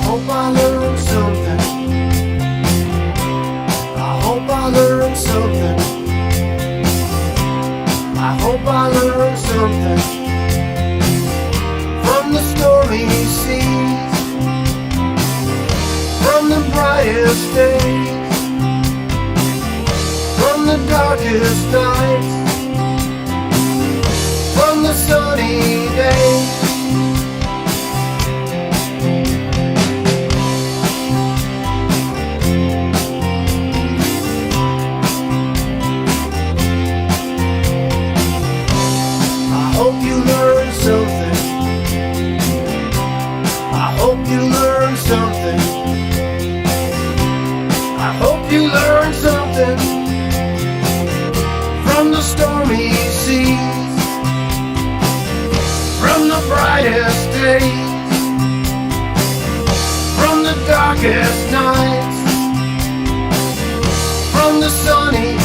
hope I learned something. I hope I learned something. I hope I learned something from the stormy seas, from the brightest days, from the darkest nights, from the sunny days. I hope you learned something. I hope you learned something. I hope you learned something from the stormy seas, from the brightest days, from the darkest nights, from the sunny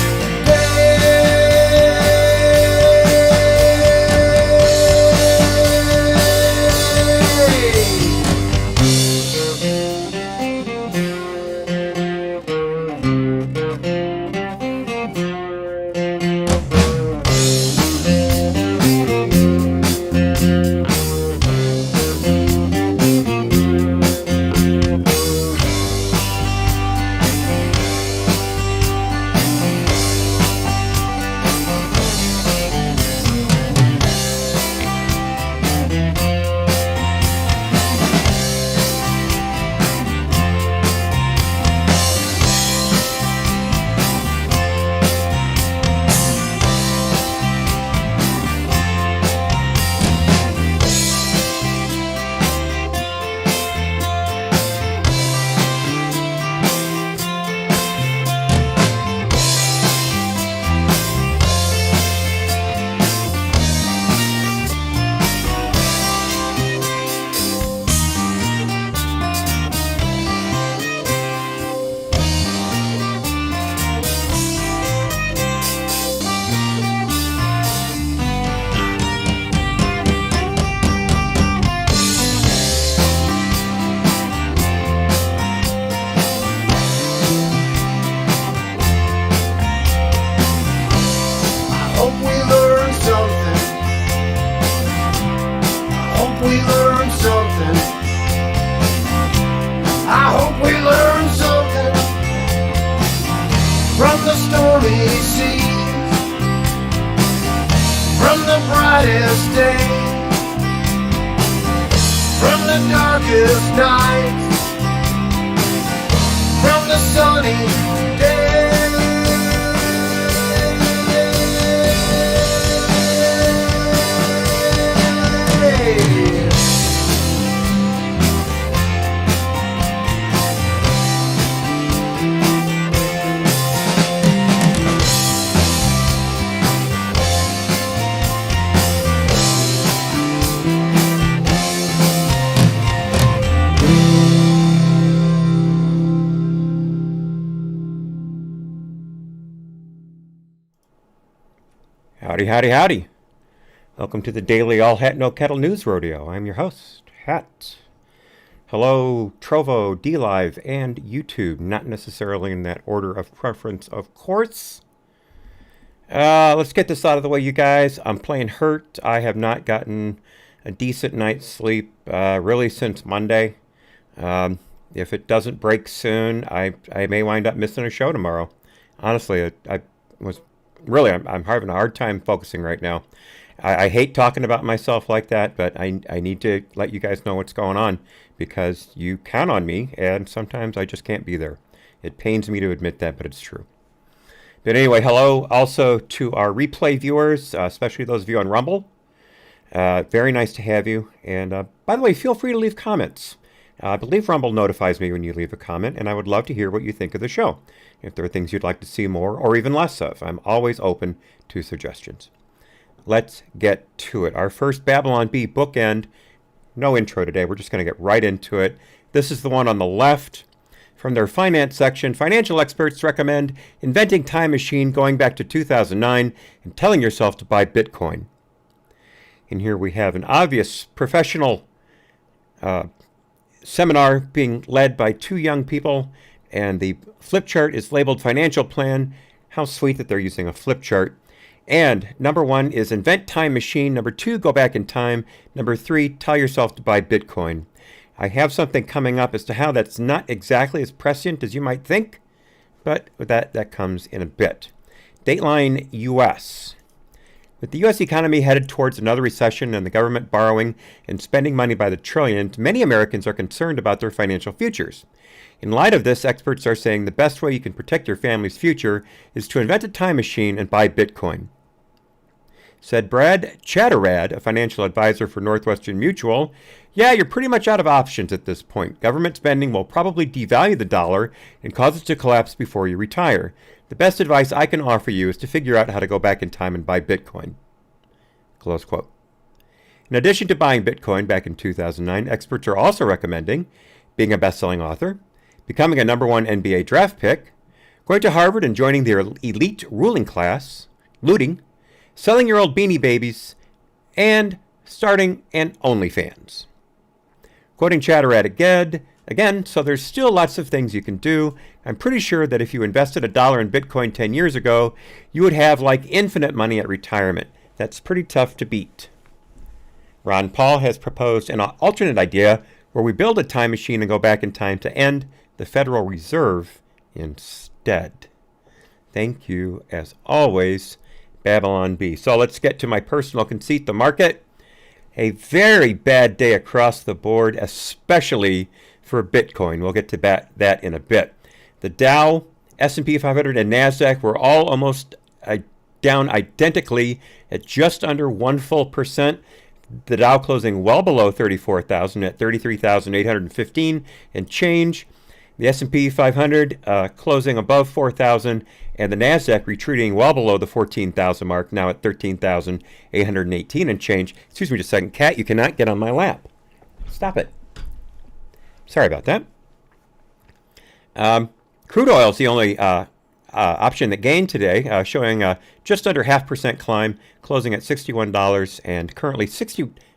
Howdy, howdy, howdy. Welcome to the daily All Hat No Kettle News Rodeo. I'm your host, Hat. Hello, Trovo, DLive, and YouTube. Not necessarily in that order of preference, of course. Let's get this out of the way, you guys. I'm playing hurt. I have not gotten a decent night's sleep really since Monday. If it doesn't break soon, I may wind up missing a show tomorrow. Honestly, I'm having a hard time focusing right now. I hate talking about myself like that, but I need to let you guys know what's going on because you count on me, and sometimes I just can't be there. It pains me to admit that, but it's true. But anyway, hello also to our replay viewers, especially those of you on Rumble. Very nice to have you. And by the way, feel free to leave comments. I believe Rumble notifies me when you leave a comment, and I would love to hear what you think of the show. If there are things you'd like to see more or even less of, I'm always open to suggestions. Let's get to it. Our first Babylon Bee bookend. No intro today. We're just going to get right into it. This is the one on the left. From their finance section, financial experts recommend inventing time machine going back to 2009 and telling yourself to buy Bitcoin. And here we have an obvious professional seminar being led by two young people, and the flip chart is labeled Financial Plan. How sweet that they're using a flip chart. And number 1 is invent time machine. Number 2, go back in time. Number 3, tell yourself to buy Bitcoin. I have something coming up as to how that's not exactly as prescient as you might think, but that comes in a bit. Dateline U.S. With the U.S. economy headed towards another recession and the government borrowing and spending money by the trillions, many Americans are concerned about their financial futures. In light of this, experts are saying the best way you can protect your family's future is to invent a time machine and buy Bitcoin. Said Brad Chatterad, a financial advisor for Northwestern Mutual, yeah, you're pretty much out of options at this point. Government spending will probably devalue the dollar and cause it to collapse before you retire. The best advice I can offer you is to figure out how to go back in time and buy Bitcoin. Close quote. In addition to buying Bitcoin back in 2009, experts are also recommending being a best-selling author, becoming a number 1 NBA draft pick, going to Harvard and joining their elite ruling class, looting, selling your old Beanie Babies, and starting an OnlyFans. Quoting Chatterad again, so there's still lots of things you can do. I'm pretty sure that if you invested $1 in Bitcoin 10 years ago, you would have like infinite money at retirement. That's pretty tough to beat. Ron Paul has proposed an alternate idea where we build a time machine and go back in time to end the Federal Reserve instead. Thank you, as always, Babylon Bee. So let's get to my personal conceit, the market. A very bad day across the board, especially for Bitcoin. We'll get to that in a bit. The Dow, S&P 500, and NASDAQ were all almost down identically at just under 1%. The Dow closing well below 34,000 at 33,815 and change. The S&P 500 closing above 4,000, and the NASDAQ retreating well below the 14,000 mark, now at 13,818 and change. Excuse me just a second. Cat, you cannot get on my lap. Stop it. Sorry about that. Crude oil is the only option that gained today, showing just under 0.5% climb, closing at $61 and currently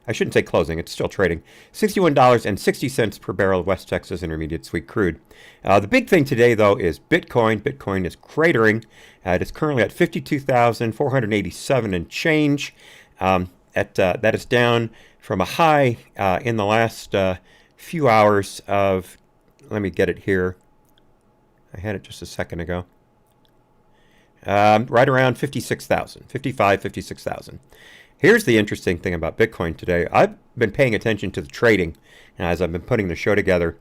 I shouldn't say closing, it's still trading, $61.60 per barrel of West Texas Intermediate Sweet Crude. The big thing today, though, is Bitcoin. Bitcoin is cratering. It is currently at 52,487 and change. That is down from a high in the last few hours of, let me get it here. I had it just a second ago. Right around 56,000, 56,000. Here's the interesting thing about Bitcoin today. I've been paying attention to the trading as I've been putting the show together.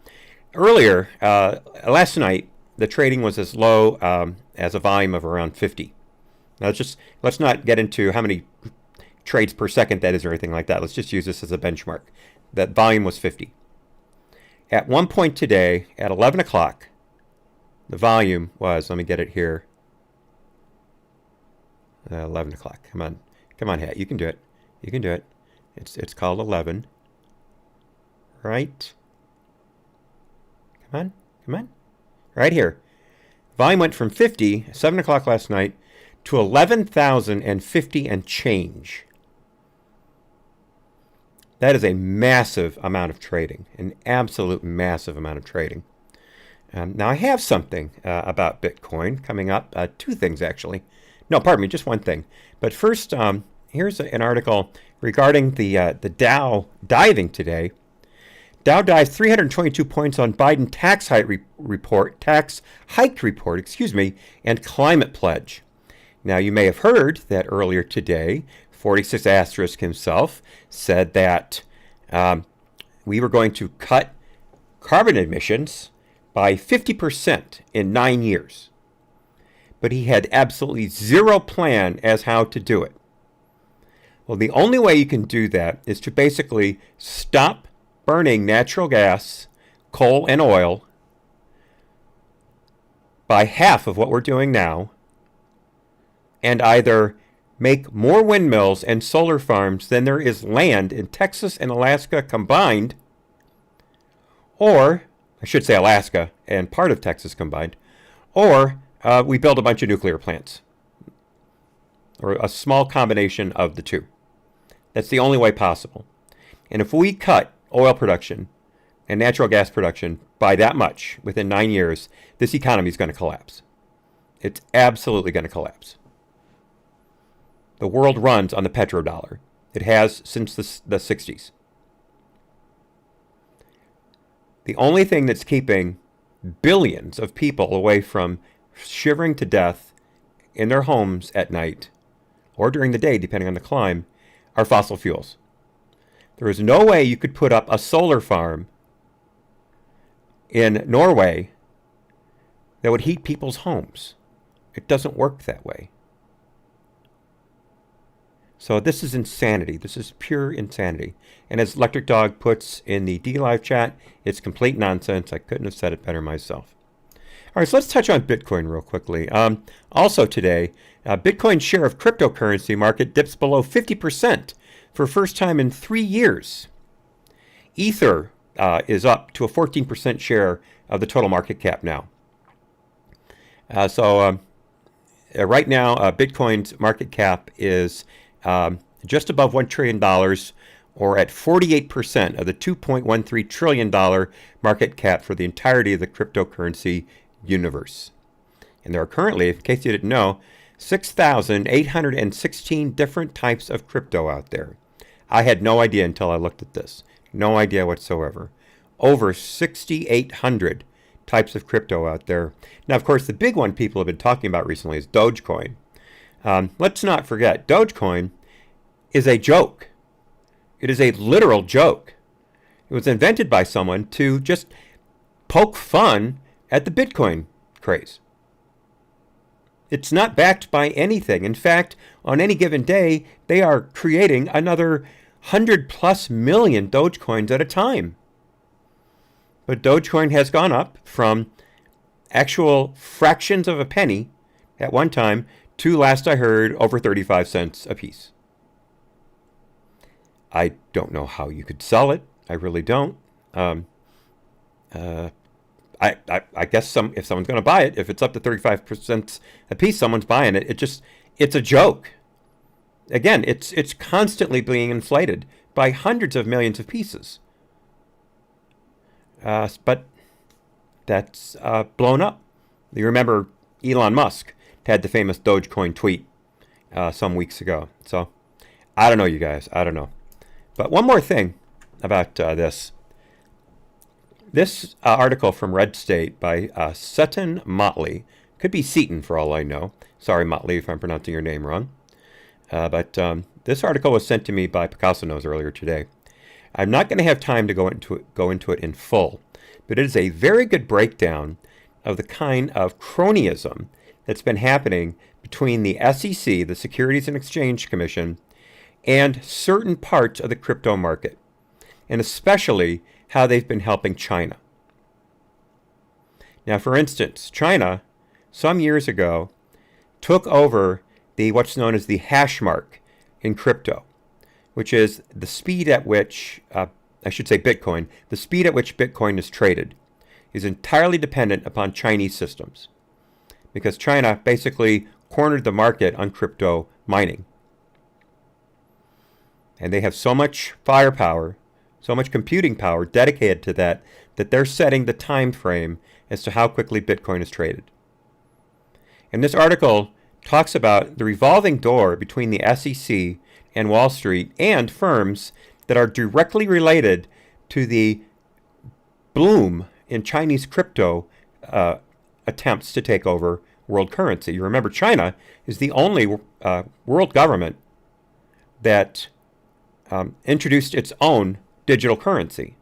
Earlier, last night, the trading was as low as a volume of around 50. Now, let's not get into how many trades per second that is or anything like that. Let's just use this as a benchmark. That volume was 50. At one point today, at 11 o'clock, the volume was, let me get it here, 11 o'clock. Come on, Hat. You can do it. You can do it. It's called 11. Right? Come on. Right here. Volume went from 50, 7 o'clock last night, to 11,050 and change. That is a massive amount of trading. An absolute massive amount of trading. Now, I have something about Bitcoin coming up. Two things, actually. No, pardon me, just one thing. But first, here's an article regarding the Dow diving today. Dow dives 322 points on Biden tax hike report, and climate pledge. Now, you may have heard that earlier today, 46 Asterisk himself said that we were going to cut carbon emissions by 50% in 9 years. But he had absolutely zero plan as how to do it. Well, the only way you can do that is to basically stop burning natural gas, coal, and oil by half of what we're doing now, and either make more windmills and solar farms than there is land in Texas and Alaska combined, or, I should say Alaska and part of Texas combined, or we build a bunch of nuclear plants, or a small combination of the two. That's the only way possible. And if we cut oil production and natural gas production by that much within 9 years, this economy is going to collapse. It's absolutely going to collapse. The world runs on the petrodollar. It has since the 60s. The only thing that's keeping billions of people away from shivering to death in their homes at night or during the day, depending on the climate, are fossil fuels. There is no way you could put up a solar farm in Norway that would heat people's homes. It doesn't work that way. So this is insanity. This is pure insanity. And as Electric Dog puts in the DLive chat, it's complete nonsense. I couldn't have said it better myself. All right, so let's touch on Bitcoin real quickly. Also today, Bitcoin's share of cryptocurrency market dips below 50% for first time in 3 years. Ether is up to a 14% share of the total market cap now. Right now, Bitcoin's market cap is just above $1 trillion, or at 48% of the $2.13 trillion market cap for the entirety of the cryptocurrency universe. And there are currently, in case you didn't know, 6,816 different types of crypto out there. I had no idea until I looked at this. No idea whatsoever. Over 6,800 types of crypto out there. Now, of course, the big one people have been talking about recently is Dogecoin. Let's not forget, Dogecoin is a joke. It is a literal joke. It was invented by someone to just poke fun at the Bitcoin craze. It's not backed by anything. In fact, on any given day, they are creating another 100+ million Dogecoins at a time. But Dogecoin has gone up from actual fractions of a penny at one time to, last I heard, over 35 cents a piece. I don't know how you could sell it. I really don't. I guess if someone's going to buy it, if it's up to 35% a piece, someone's buying it. It's a joke. Again, it's constantly being inflated by hundreds of millions of pieces. But that's blown up. You remember Elon Musk had the famous Dogecoin tweet some weeks ago. So I don't know, you guys. I don't know. But one more thing about this. This article from Red State by Sutton Motley, could be Seaton for all I know. Sorry, Motley, if I'm pronouncing your name wrong. But this article was sent to me by Picasso Knows earlier today. I'm not going to have time to go into it in full, but it is a very good breakdown of the kind of cronyism that's been happening between the SEC, the Securities and Exchange Commission, and certain parts of the crypto market, and especially how they've been helping China. Now, for instance, China, some years ago, took over what's known as the hash mark in crypto, which is the speed at which, Bitcoin, the speed at which Bitcoin is traded is entirely dependent upon Chinese systems, because China basically cornered the market on crypto mining. And they have so much firepower, so much computing power dedicated to that they're setting the time frame as to how quickly Bitcoin is traded. And this article talks about the revolving door between the SEC and Wall Street and firms that are directly related to the bloom in Chinese crypto attempts to take over world currency. You remember, China is the only world government that introduced its own digital currency.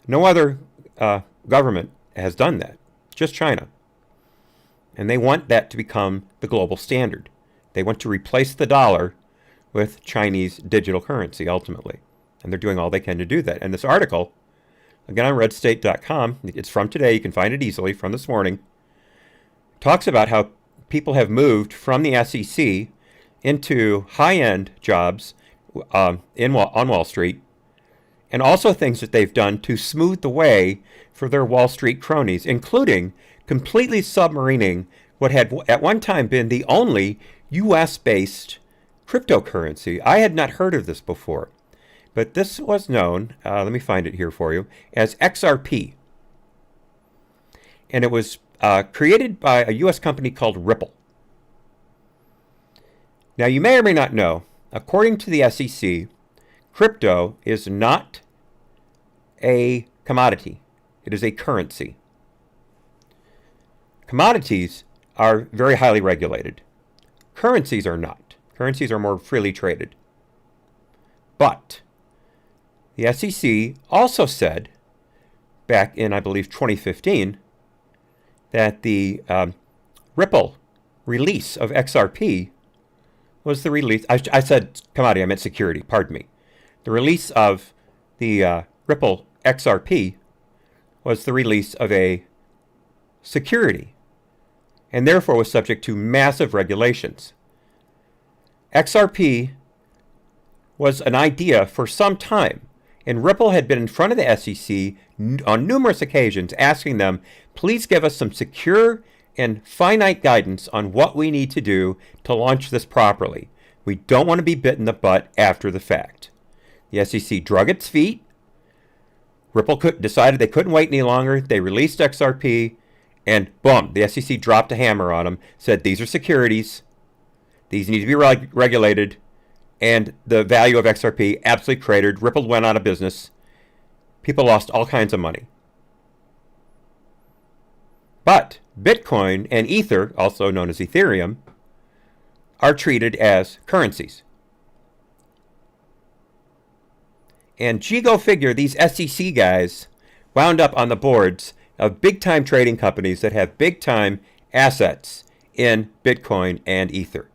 No other government has done that, just China. And they want that to become the global standard. They want to replace the dollar with Chinese digital currency ultimately. And they're doing all they can to do that. And this article, again on redstate.com, it's from today, you can find it easily from this morning, talks about how people have moved from the SEC into high-end jobs on Wall Street, and also things that they've done to smooth the way for their Wall Street cronies, including completely submarining what had at one time been the only U.S.-based cryptocurrency. I had not heard of this before. But this was known, let me find it here for you, as XRP. And it was created by a U.S. company called Ripple. Now, you may or may not know, according to the SEC, crypto is not a commodity. It is a currency. Commodities are very highly regulated. Currencies are not. Currencies are more freely traded. But the SEC also said, back in, I believe, 2015, that the Ripple release of XRP was the release. I said commodity, I meant security, pardon me. The release of the Ripple XRP was the release of a security, and therefore was subject to massive regulations. XRP was an idea for some time, and Ripple had been in front of the SEC on numerous occasions asking them, please give us some secure and finite guidance on what we need to do to launch this properly. We don't want to be bit in the butt after the fact. The SEC drug its feet. Ripple decided they couldn't wait any longer. They released XRP, and boom, the SEC dropped a hammer on them, said these are securities, these need to be regulated, and the value of XRP absolutely cratered. Ripple went out of business. People lost all kinds of money. But Bitcoin and Ether, also known as Ethereum, are treated as currencies. And gee, go figure, these SEC guys wound up on the boards of big-time trading companies that have big-time assets in Bitcoin and Ether.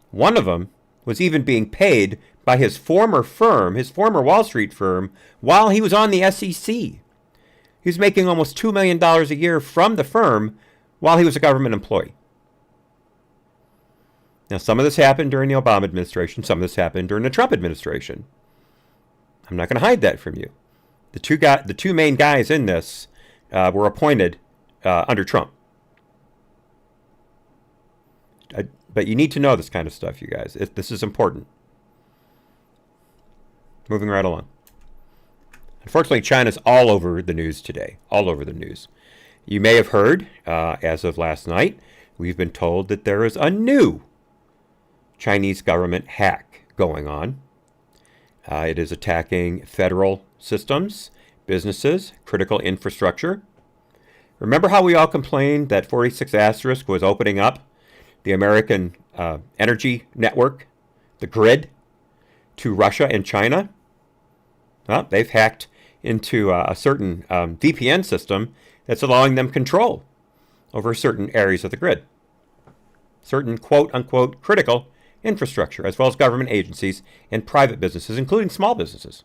One of them was even being paid by his former firm, his former Wall Street firm, while he was on the SEC. He was making almost $2 million a year from the firm while he was a government employee. Now, some of this happened during the Obama administration. Some of this happened during the Trump administration. I'm not going to hide that from you. The two main guys in this were appointed under Trump. But you need to know this kind of stuff, you guys. This is important. Moving right along. Unfortunately, China's all over the news today. All over the news. You may have heard, as of last night, we've been told that there is a new Chinese government hack going on. It is attacking federal systems, businesses, critical infrastructure. Remember how we all complained that 46 Asterisk was opening up the American energy network, the grid, to Russia and China? Well, they've hacked into a certain VPN system that's allowing them control over certain areas of the grid. Certain quote-unquote critical infrastructure, as well as government agencies and private businesses, including small businesses.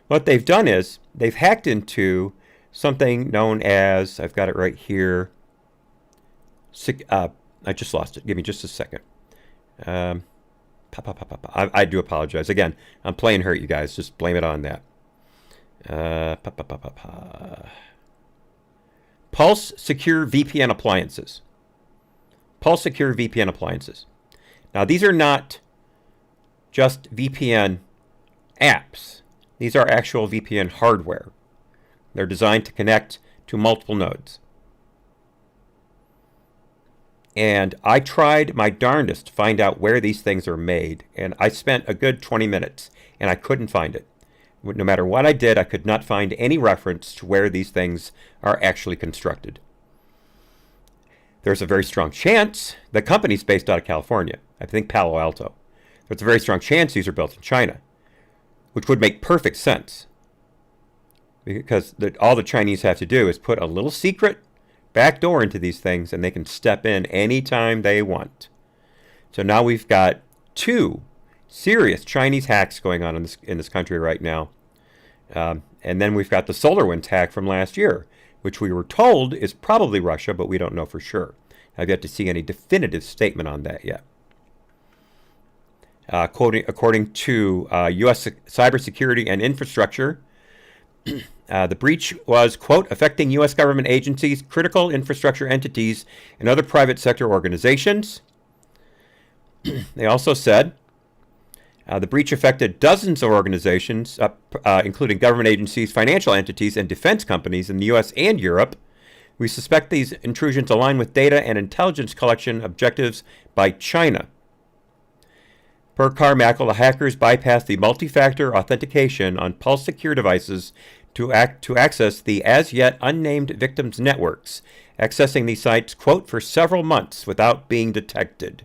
What they've done is they've hacked into something known as, I've got it right here, I just lost it. Give me just a second. I do apologize. Again, I'm playing hurt, you guys. Just blame it on that. Pulse Secure VPN Appliances. Pulse Secure VPN Appliances. Now, these are not just VPN apps. These are actual VPN hardware. They're designed to connect to multiple nodes. And I tried my darndest to find out where these things are made, and I spent a good 20 minutes, and I couldn't find it. No matter what I did, I could not find any reference to where these things are actually constructed. There's a very strong chance the company's based out of California, I think Palo Alto. There's a very strong chance these are built in China, which would make perfect sense. Because all the Chinese have to do is put a little secret back door into these things, and they can step in anytime they want. So now we've got two serious Chinese hacks going on in this country right now. And then we've got the SolarWinds hack from last year, which we were told is probably Russia, but we don't know for sure. I've yet to see any definitive statement on that yet. According to U.S. Cybersecurity and Infrastructure, the breach was, quote, affecting U.S. government agencies, critical infrastructure entities, and other private sector organizations. They also said The breach affected dozens of organizations, including government agencies, financial entities, and defense companies in the U.S. and Europe. We suspect these intrusions align with data and intelligence collection objectives by China. Per Carmichael, the hackers bypassed the multi-factor authentication on pulse-secure devices to access the as-yet unnamed victims' networks, accessing these sites, quote, for several months without being detected.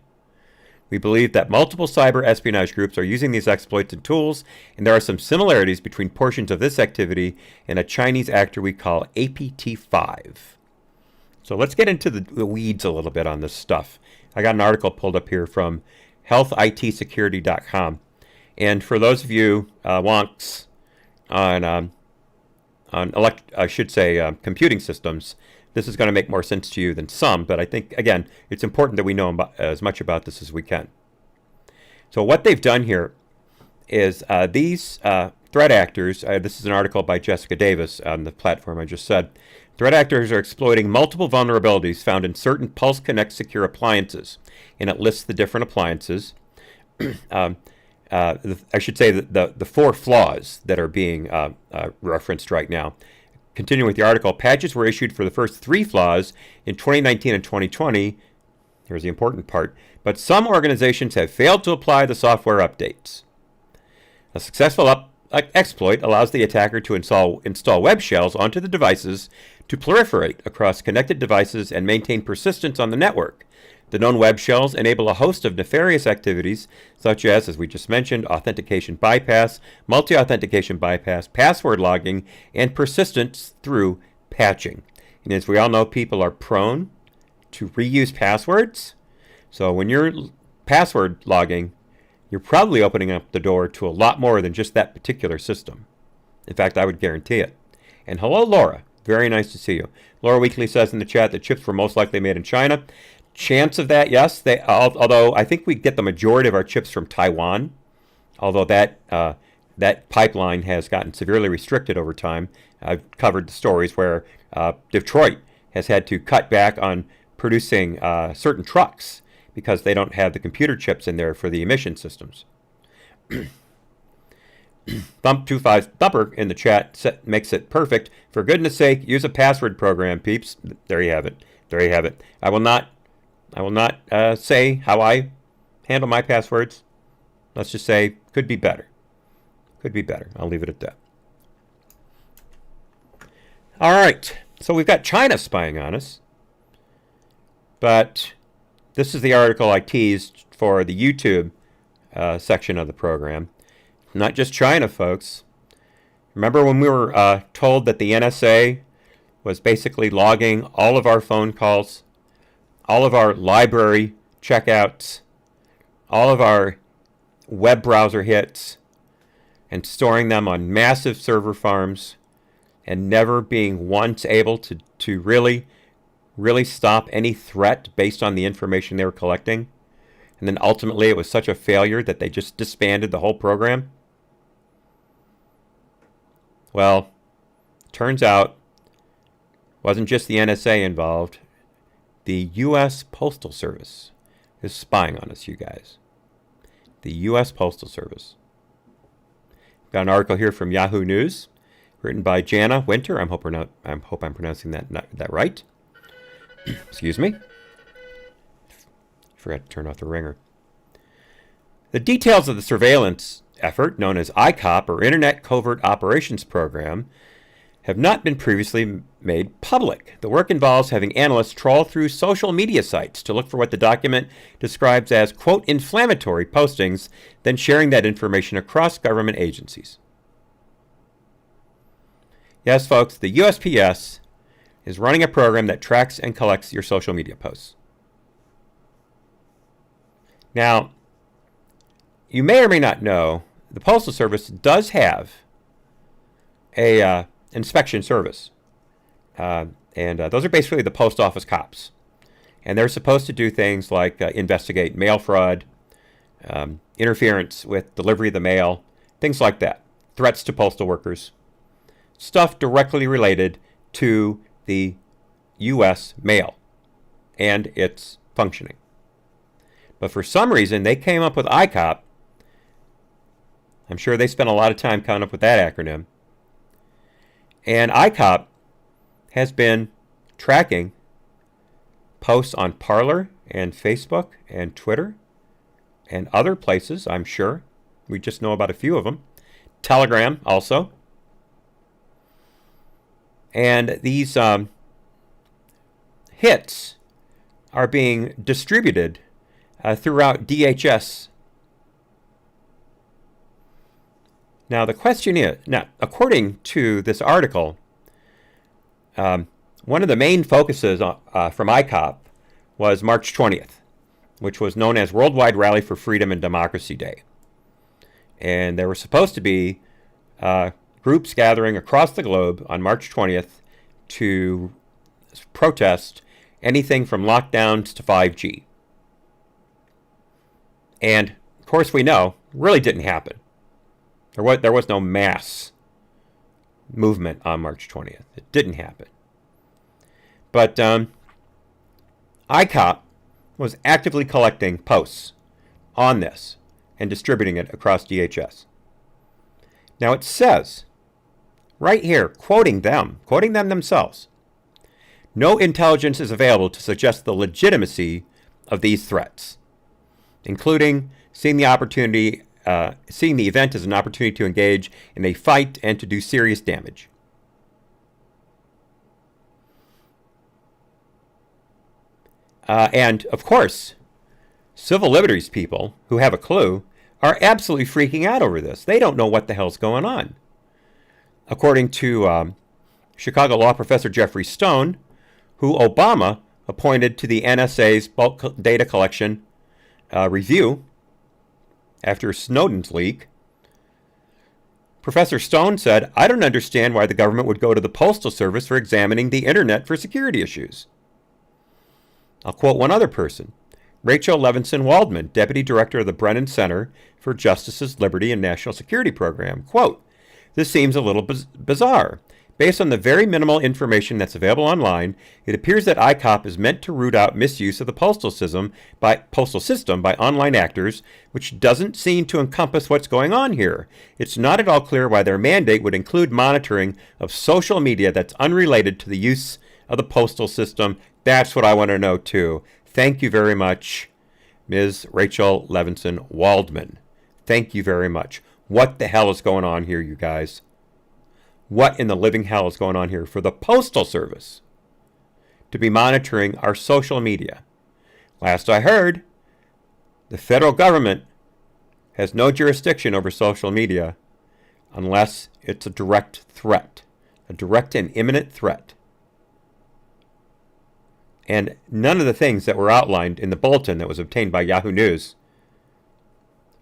We believe that multiple cyber espionage groups are using these exploits and tools, and there are some similarities between portions of this activity and a Chinese actor we call APT5. So let's get into the weeds a little bit on this stuff. I got an article pulled up here from healthitsecurity.com. And for those of you wonks on computing systems, this is going to make more sense to you than some. But I think, again, it's important that we know as much about this as we can. So what they've done here is these threat actors, this is an article by Jessica Davis on the platform I just said, threat actors are exploiting multiple vulnerabilities found in certain Pulse Connect secure appliances. And it lists the different appliances. I should say the 4 flaws that are being referenced right now. Continuing with the article, patches were issued for the first 3 flaws in 2019 and 2020. Here's the important part. But some organizations have failed to apply the software updates. A successful exploit allows the attacker to install web shells onto the devices to proliferate across connected devices and maintain persistence on the network. The known web shells enable a host of nefarious activities, such as we just mentioned, authentication bypass, multi-authentication bypass, password logging, and persistence through patching. And as we all know, people are prone to reuse passwords. So when you're password logging, you're probably opening up the door to a lot more than just that particular system. In fact, I would guarantee it. And hello, Laura. Very nice to see you. Laura Weekly says in the chat that chips were most likely made in China. Chance of that, yes. Although I think we get the majority of our chips from Taiwan, although that pipeline has gotten severely restricted over time. I've covered the stories where Detroit has had to cut back on producing certain trucks because they don't have the computer chips in there for the emission systems. Thump25 Thumper in the chat makes it perfect. For goodness sake, use a password program, peeps. There you have it. There you have it. I will not say how I handle my passwords. Let's just say could be better. Could be better. I'll leave it at that. All right. So we've got China spying on us. But this is the article I teased for the YouTube section of the program. Not just China, folks. Remember when we were told that the NSA was basically logging all of our phone calls, all of our library checkouts, all of our web browser hits, and storing them on massive server farms, and never being once able to really stop any threat based on the information they were collecting? And then ultimately it was such a failure that they just disbanded the whole program? Well, turns out it wasn't just the NSA involved. The U.S. Postal Service is spying on us, you guys. The U.S. Postal Service. Got an article here from Yahoo News, written by Jana Winter. I hope I'm pronouncing that right. Excuse me. Forgot to turn off the ringer. The details of the surveillance effort, known as ICOP, or Internet Covert Operations Program, have not been previously made public. The work involves having analysts trawl through social media sites to look for what the document describes as, quote, inflammatory postings, then sharing that information across government agencies. Yes, folks, the USPS is running a program that tracks and collects your social media posts. Now, you may or may not know, the Postal Service does have a inspection service. And those are basically the post office cops. And they're supposed to do things like investigate mail fraud, interference with delivery of the mail, things like that. Threats to postal workers. Stuff directly related to the U.S. mail and its functioning. But for some reason, they came up with ICOP I'm sure they spent a lot of time coming up with that acronym. And ICOP has been tracking posts on Parler and Facebook and Twitter and other places, I'm sure. We just know about a few of them. Telegram also. And these hits are being distributed throughout DHS. Now, the question is, now, according to this article, one of the main focuses from ICOP was March 20th, which was known as Worldwide Rally for Freedom and Democracy Day. And there were supposed to be groups gathering across the globe on March 20th to protest anything from lockdowns to 5G. And, of course, we know, really didn't happen. There was no mass movement on March 20th. It didn't happen. But ICOP was actively collecting posts on this and distributing it across DHS. Now it says, right here, quoting them themselves, no intelligence is available to suggest the legitimacy of these threats, including seeing the event as an opportunity to engage in a fight and to do serious damage. And, of course, civil liberties people who have a clue are absolutely freaking out over this. They don't know what the hell's going on. According to Chicago law professor Jeffrey Stone, who Obama appointed to the NSA's bulk data collection review after Snowden's leak, Professor Stone said, "I don't understand why the government would go to the Postal Service for examining the internet for security issues." I'll quote one other person, Rachel Levinson Waldman, Deputy Director of the Brennan Center for Justice's Liberty and National Security Program. Quote, "This seems a little bizarre. Based on the very minimal information that's available online, it appears that ICOP is meant to root out misuse of the postal system by online actors, which doesn't seem to encompass what's going on here. It's not at all clear why their mandate would include monitoring of social media that's unrelated to the use of the postal system. That's what I want to know, too." Thank you very much, Ms. Rachel Levinson Waldman. Thank you very much. What the hell is going on here, you guys? What in the living hell is going on here for the Postal Service to be monitoring our social media? Last I heard, the federal government has no jurisdiction over social media unless it's a direct threat, a direct and imminent threat. And none of the things that were outlined in the bulletin that was obtained by Yahoo News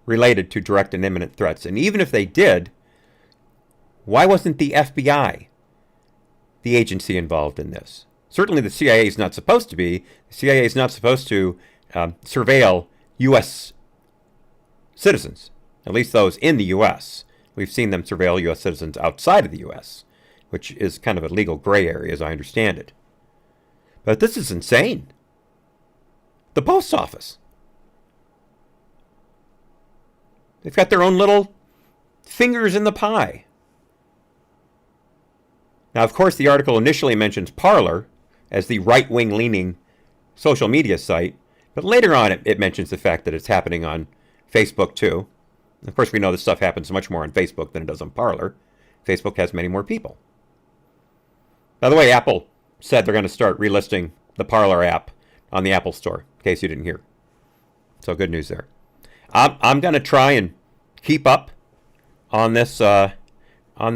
related to direct and imminent threats. And even if they did, why wasn't the FBI the agency involved in this? Certainly the CIA is not supposed to be. The CIA is not supposed to surveil U.S. citizens, at least those in the U.S. We've seen them surveil U.S. citizens outside of the U.S., which is kind of a legal gray area as I understand it. But this is insane. The post office. They've got their own little fingers in the pie. Now, of course, the article initially mentions Parler as the right-wing leaning social media site, but later on it mentions the fact that it's happening on Facebook too. Of course, we know this stuff happens much more on Facebook than it does on Parler. Facebook has many more people. By the way, Apple said they're going to start relisting the Parler app on the Apple Store, in case you didn't hear. So good news there. I'm going to try and keep up on this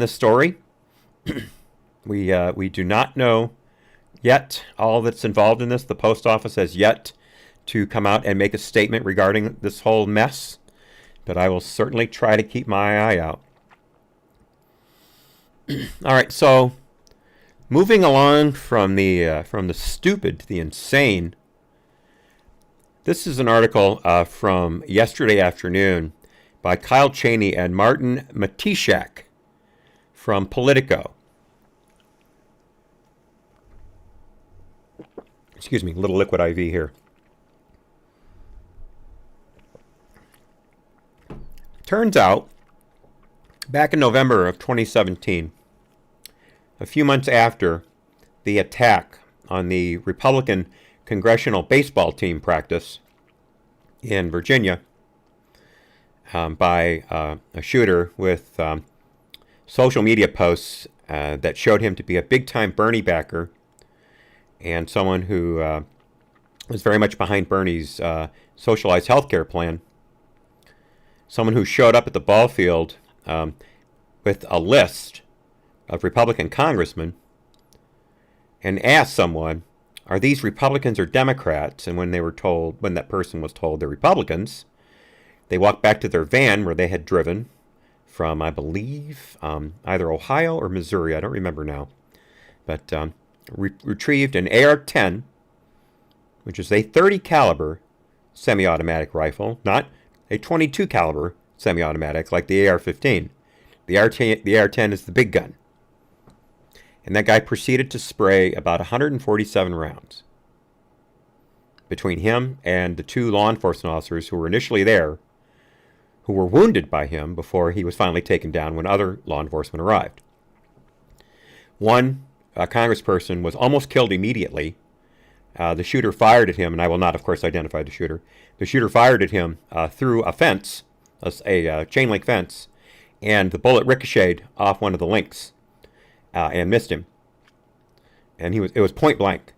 story. We do not know yet all that's involved in this. The post office has yet to come out and make a statement regarding this whole mess, but I will certainly try to keep my eye out. All right, so moving along from the stupid to the insane, this is an article from yesterday afternoon by Kyle Cheney and Martin Matishak from Politico. Excuse me, little liquid IV here. Turns out Back in November of 2017, a few months after the attack on the Republican congressional baseball team practice in Virginia by a shooter with social media posts that showed him to be a big-time Bernie backer and someone who was very much behind Bernie's socialized health care plan, someone who showed up at the ball field with a list of Republican congressmen and asked someone, are these Republicans or Democrats? And when that person was told they're Republicans, they walked back to their van where they had driven from, I believe, either Ohio or Missouri. I don't remember now. But retrieved an AR-10, which is a .30 caliber semi-automatic rifle, not a .22 caliber semi-automatic like the AR-15. The AR-10 is the big gun. And that guy proceeded to spray about 147 rounds between him and the two law enforcement officers who were initially there, who were wounded by him before he was finally taken down when other law enforcement arrived. One congressperson was almost killed immediately. The shooter fired at him, and I will not, of course, identify the shooter. The shooter fired at him through a fence, a chain link fence, and the bullet ricocheted off one of the links and missed him. And it was point blank.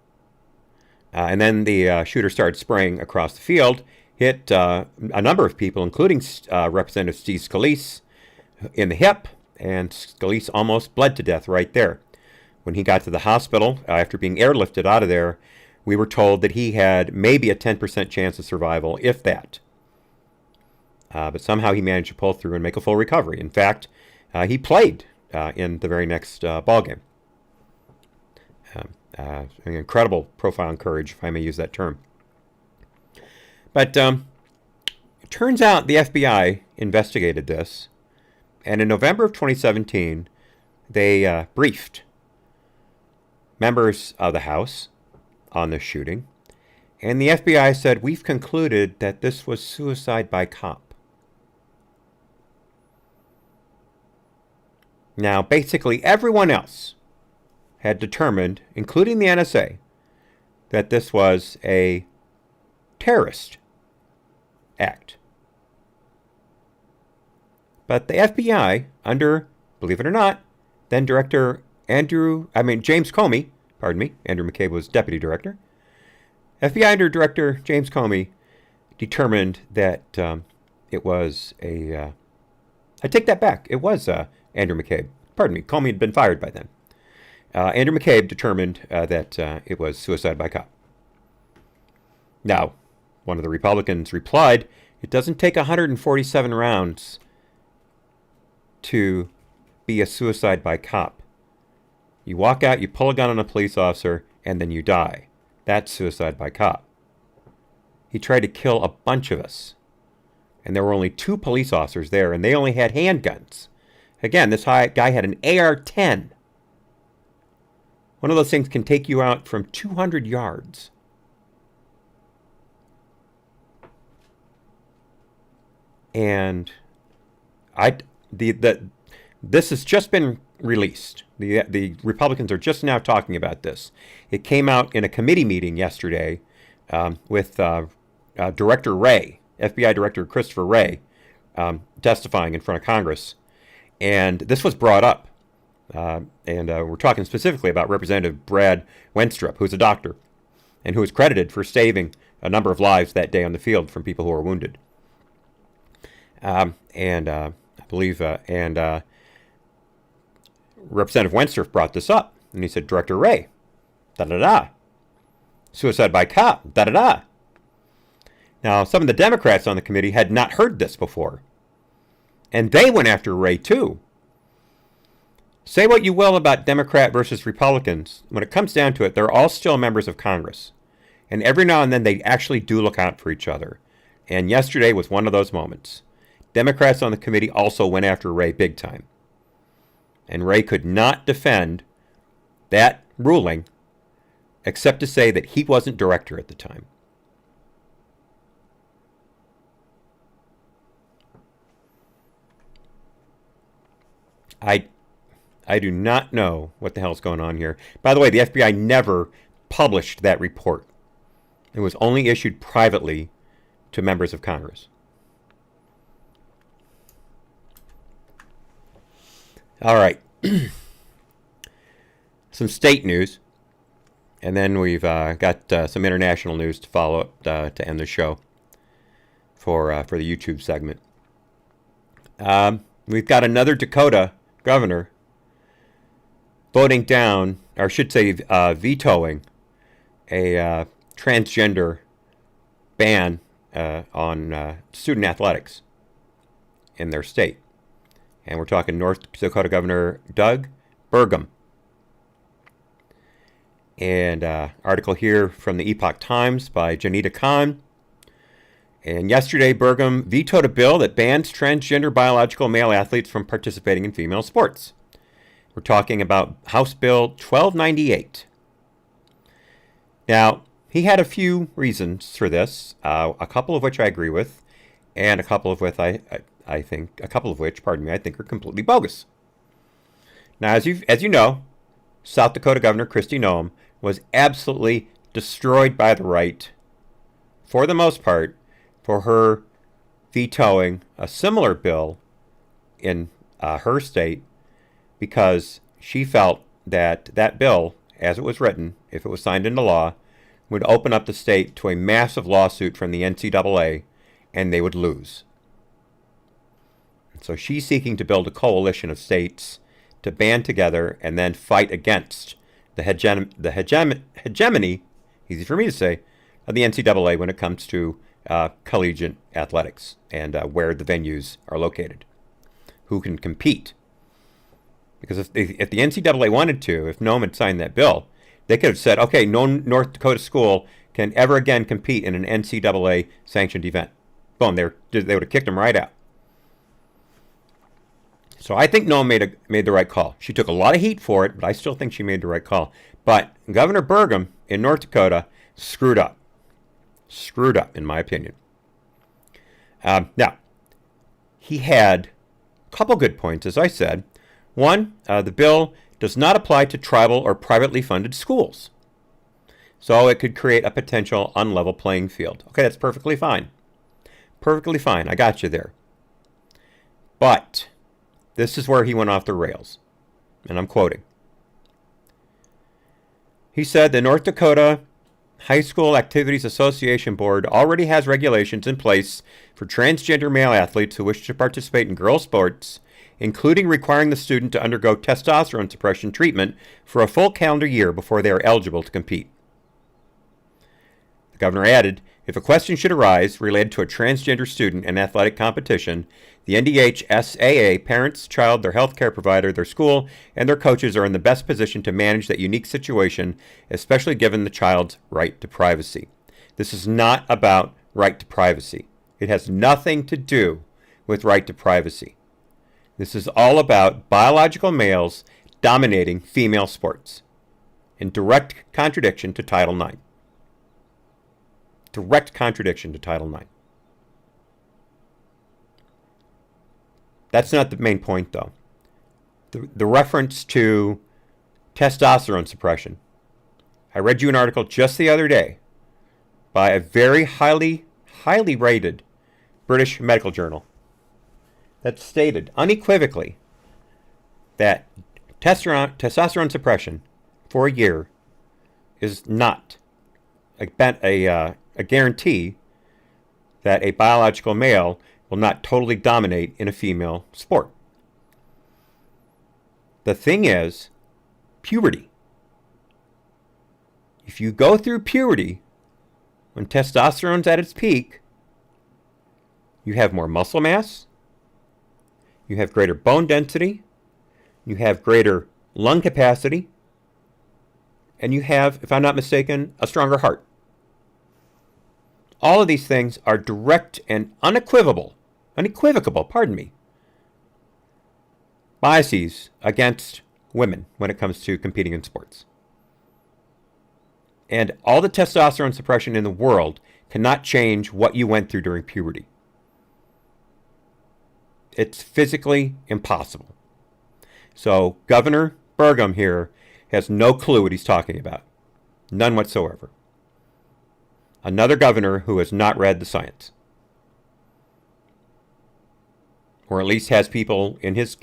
And then the shooter started spraying across the field, hit a number of people, including Representative Steve Scalise, in the hip, and Scalise almost bled to death right there. When he got to the hospital, after being airlifted out of there, we were told that he had maybe a 10% chance of survival, if that. But somehow he managed to pull through and make a full recovery. In fact, he played in the very next ball game. An incredible profile in courage, if I may use that term. But it turns out the FBI investigated this, and in November of 2017, they briefed members of the House on this shooting, and the FBI said, we've concluded that this was suicide by cop. Now, basically everyone else had determined, including the NSA, that this was a terrorist act. But the FBI, under, believe it or not, then James Comey, Andrew McCabe was deputy director. FBI under Director James Comey determined that it was I take that back. It was Andrew McCabe. Comey had been fired by then. Andrew McCabe determined that it was suicide by cop. Now, one of the Republicans replied, it doesn't take 147 rounds to be a suicide by cop. You walk out, you pull a gun on a police officer, and then you die. That's suicide by cop. He tried to kill a bunch of us. And there were only 2 police officers there, and they only had handguns. Again, this guy had an AR-10. One of those things can take you out from 200 yards. And this has just been released. The Republicans are just now talking about this. It came out in a committee meeting yesterday with Director Wray, FBI Director Christopher Wray, testifying in front of Congress. And this was brought up. And we're talking specifically about Representative Brad Wenstrup, who's a doctor, and who was credited for saving a number of lives that day on the field from people who were wounded. I believe Representative Wenstrup brought this up, and he said, Director Wray, da-da-da, suicide by cop, da-da-da. Now, some of the Democrats on the committee had not heard this before, and they went after Wray too. Say what you will about Democrat versus Republicans, when it comes down to it, they're all still members of Congress, and every now and then they actually do look out for each other, and yesterday was one of those moments. Democrats on the committee also went after Wray big time. And Wray could not defend that ruling except to say that he wasn't director at the time. I I do not know what the hell's going on here. By the way, the FBI never published that report. It was only issued privately to members of Congress. All right. Some state news. And then we've got some international news to follow up to end the show for the YouTube segment. We've got another Dakota governor voting down, or I should say vetoing, a transgender ban on student athletics in their state. And we're talking North Dakota Governor Doug Burgum. And article here from the Epoch Times by Janita Khan. And yesterday, Burgum vetoed a bill that bans transgender biological male athletes from participating in female sports. We're talking about House Bill 1298. Now, he had a few reasons for this, a couple of which I agree with, and a couple of which I think are completely bogus. Now, as you know, South Dakota Governor Kristi Noem was absolutely destroyed by the right, for the most part, for her vetoing a similar bill in her state, because she felt that that bill, as it was written, if it was signed into law, would open up the state to a massive lawsuit from the NCAA, and they would lose. So she's seeking to build a coalition of states to band together and then fight against the hegemony, easy for me to say, of the NCAA when it comes to collegiate athletics and where the venues are located, who can compete. Because if the NCAA wanted to, if Noem had signed that bill, they could have said, okay, no North Dakota school can ever again compete in an NCAA sanctioned event. Boom, they would have kicked them right out. So I think Noem made the right call. She took a lot of heat for it, but I still think she made the right call. But Governor Burgum in North Dakota screwed up. Screwed up, in my opinion. Now, he had a couple good points, as I said. One, the bill does not apply to tribal or privately funded schools. So it could create a potential unlevel playing field. Okay, that's perfectly fine. Perfectly fine. I got you there. But this is where he went off the rails. And I'm quoting. He said the North Dakota High School Activities Association Board already has regulations in place for transgender male athletes who wish to participate in girls' sports, including requiring the student to undergo testosterone suppression treatment for a full calendar year before they are eligible to compete. The governor added, if a question should arise related to a transgender student in athletic competition, the NDHSAA, parents, child, their health care provider, their school, and their coaches are in the best position to manage that unique situation, especially given the child's right to privacy. This is not about right to privacy. It has nothing to do with right to privacy. This is all about biological males dominating female sports, in direct contradiction to Title IX. Direct contradiction to Title IX. That's not the main point, though. The reference to testosterone suppression. I read you an article just the other day by a very highly rated British medical journal that stated unequivocally that testosterone suppression for a year is not a guarantee that a biological male will not totally dominate in a female sport. The thing is, puberty. If you go through puberty, when testosterone's at its peak, you have more muscle mass, you have greater bone density, you have greater lung capacity, and you have, if I'm not mistaken, a stronger heart. All of these things are direct and unequivocal biases against women when it comes to competing in sports. And all the testosterone suppression in the world cannot change what you went through during puberty. It's physically impossible. So Governor Burgum here has no clue what he's talking about. None whatsoever. Another governor who has not read the science. Or at least has people in his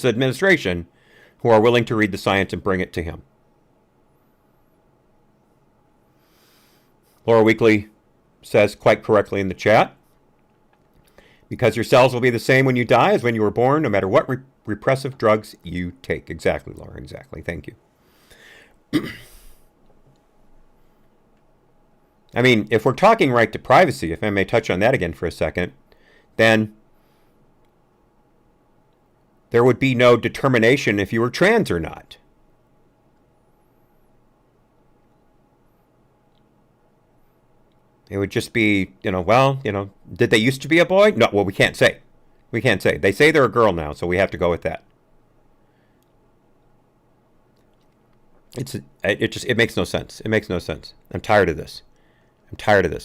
administration who are willing to read the science and bring it to him. Laura Weekly says quite correctly in the chat, because your cells will be the same when you die as when you were born, no matter what repressive drugs you take. Exactly, Laura, exactly. Thank you. I mean, if we're talking right to privacy, if I may touch on that again for a second, then there would be no determination if you were trans or not. It would just be, did they used to be a boy? No, well, we can't say. We can't say. They say they're a girl now, so we have to go with that. It makes no sense. It makes no sense. I'm tired of this.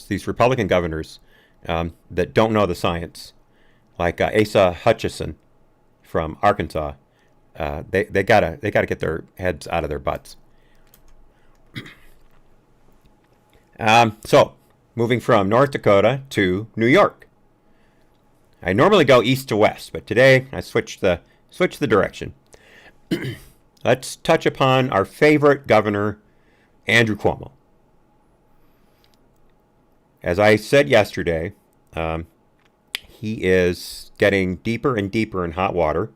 These Republican governors that don't know the science, like Asa Hutchinson from Arkansas, they gotta get their heads out of their butts. So, moving from North Dakota to New York. I normally go east to west, but today I switched the direction. Let's touch upon our favorite governor, Andrew Cuomo. As I said yesterday, he is getting deeper and deeper in hot water.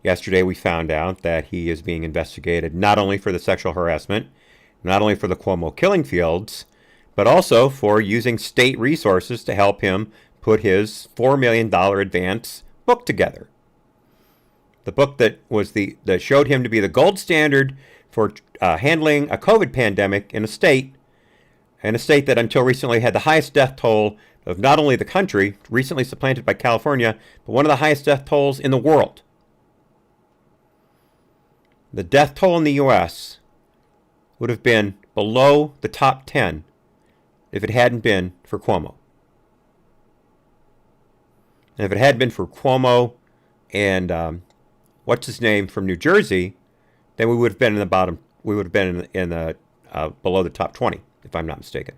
Yesterday we found out that he is being investigated not only for the sexual harassment, not only for the Cuomo killing fields, but also for using state resources to help him put his $4 million advance book together. The book that showed him to be the gold standard for handling a COVID pandemic in a state that until recently had the highest death toll of not only the country, recently supplanted by California, but one of the highest death tolls in the world. The death toll in the U.S. would have been below the top 10 if it hadn't been for Cuomo. And if it had been for Cuomo and what's his name from New Jersey, then we would have been in the bottom. We would have been in the below the top 20, if I'm not mistaken.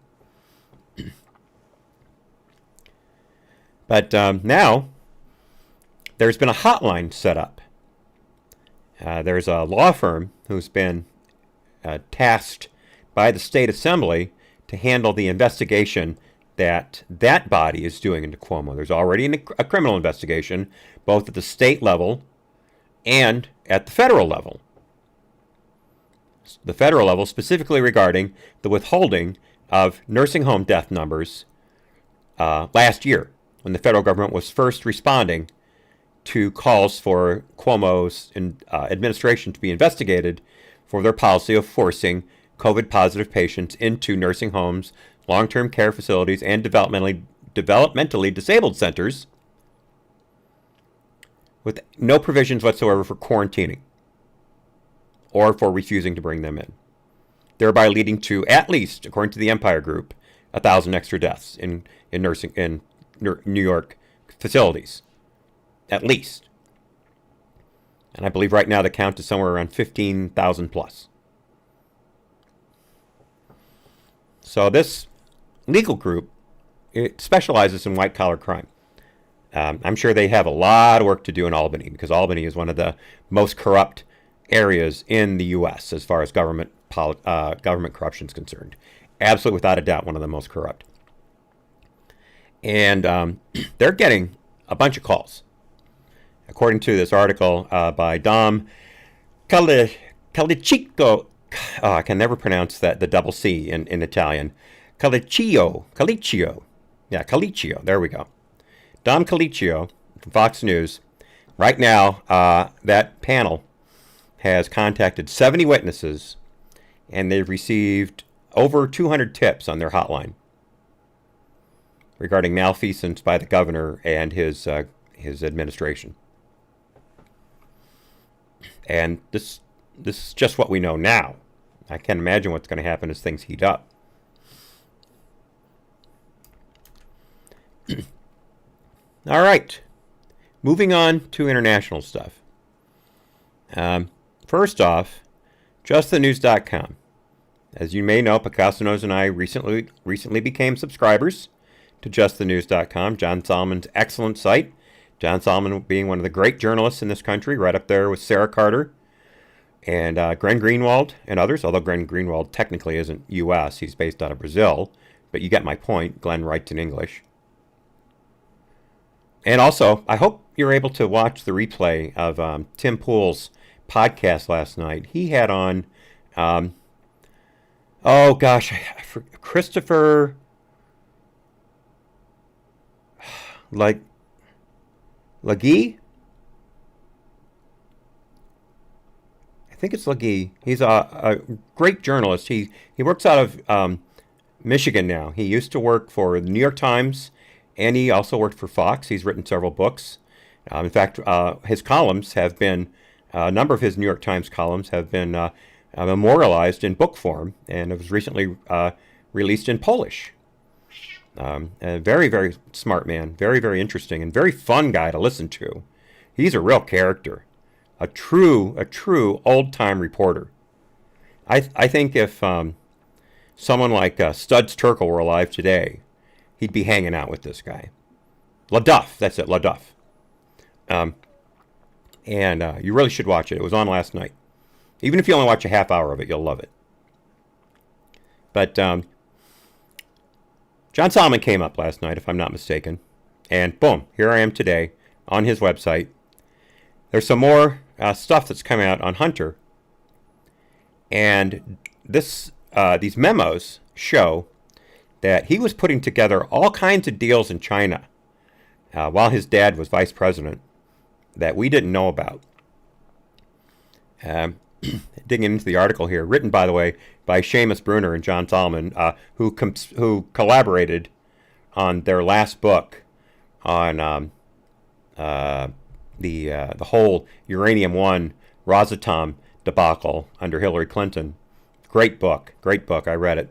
But now there's been a hotline set up. There's a law firm who's been tasked by the state assembly to handle the investigation that body is doing into Cuomo. There's already a criminal investigation, both at the state level and at the federal level. The federal level specifically regarding the withholding of nursing home death numbers last year, when the federal government was first responding to calls for Cuomo's administration to be investigated for their policy of forcing COVID-positive patients into nursing homes, long-term care facilities, and developmentally disabled centers with no provisions whatsoever for quarantining or for refusing to bring them in, thereby leading to, at least, according to the Empire Group, 1,000 extra deaths in New York facilities, at least. And I believe right now the count is somewhere around 15,000 plus. So this legal group, it specializes in white-collar crime. I'm sure they have a lot of work to do in Albany, because Albany is one of the most corrupt areas in the U.S. as far as government corruption is concerned. Absolutely, without a doubt, one of the most corrupt. And they're getting a bunch of calls. According to this article by Dom Calicicco, I can never pronounce that, the double C in Italian. Caliccio. Yeah, Caliccio. There we go. Dom Caliccio from Fox News. Right now, that panel has contacted 70 witnesses, and they've received over 200 tips on their hotline regarding malfeasance by the governor and his administration. And this is just what we know now. I can't imagine what's going to happen as things heat up. All right. Moving on to international stuff. First off, justthenews.com. As you may know, Picasso and I recently became subscribers to justthenews.com, John Solomon's excellent site. John Solomon being one of the great journalists in this country, right up there with Sarah Carter and Glenn Greenwald and others, although Glenn Greenwald technically isn't U.S., he's based out of Brazil, but you get my point. Glenn writes in English. And also, I hope you're able to watch the replay of Tim Pool's podcast last night. He had on, Christopher, Legee? I think it's Legee. He's a great journalist. He works out of Michigan now. He used to work for the New York Times, and he also worked for Fox. He's written several books. In fact, his columns have been, a number of his New York Times columns have been memorialized in book form, and it was recently released in Polish. A very, very smart man, very, very interesting, and very fun guy to listen to. He's a real character, a true old-time reporter. I think if someone like Studs Terkel were alive today, he'd be hanging out with this guy. LaDuff, that's it, LaDuff. And you really should watch it. It was on last night. Even if you only watch a half hour of it, you'll love it. But John Solomon came up last night, if I'm not mistaken. And boom, here I am today on his website. There's some more stuff that's coming out on Hunter. And these memos show that he was putting together all kinds of deals in China while his dad was vice president that we didn't know about. Digging into the article here, written, by the way, by Seamus Bruner and John Solomon, who collaborated on their last book on the whole Uranium One Rosatom debacle under Hillary Clinton. Great book. I read it.